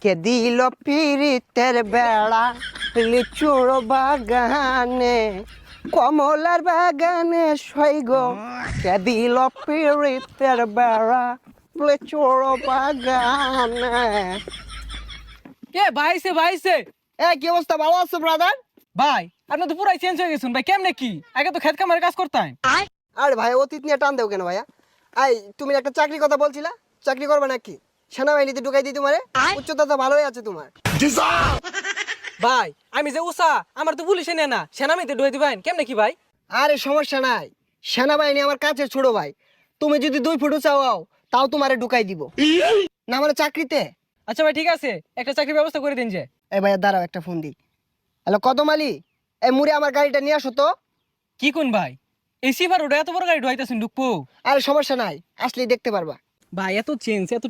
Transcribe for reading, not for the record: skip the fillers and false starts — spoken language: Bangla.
কে দিল পিরিতের বেড়া লিচুর বাগানে কমলার বাগানে সৈগ কে দিল পিরিতের বেড়া লিচুর বাগানে। কে ভাইছে ভাইছে কি অবস্থা, ভালো আছো ব্রাদার? ভাই আপনি তো পুরাই চেঞ্জ হয়ে গেছেন ভাই, কেমনে কি আগে তো খেত কামারে কাজ করতাম। আরে ভাই অতীত নিয়ে টান দেও কেন ভাইয়া? তুমি একটা চাকরির কথা বলছিলা, চাকরি করবে নাকি? সেনাবাহিনীতে ঢুকাই দিই তোমারে, উচ্চতা তো ভালোই আছে তোমার। ভাই আমি যে উষা আমার তো পুলিশে নেয় না, সেনামিতে ঢুয়ে দিবেন কেমনে কি ভাই? আরে সমস্যা নাই, সেনাবাহিনী আমার কাছে ছোট ভাই। তুমি যদি 2 ফুট চাও তাও তোমারে ঢুকাই দিব না মানে চাকরিতে। আচ্ছা ভাই ঠিক আছে, একটা চাকরির ব্যবস্থা করে দিন যে। এই ভাইয়া দাঁড়াও, একটা ফোন দিই। হ্যালো কদম আলী, এই মুড়ে আমার গাড়িটা নিয়ে আসো তো। কি কোন ভাই এসি ভার ওটা এত বড় গাড়ি ঢুয়াইতেছেন ঢুকবো? আরে সমস্যা নাই, আসলেই দেখতে পারবা। ভাই এত চেঞ্জ এত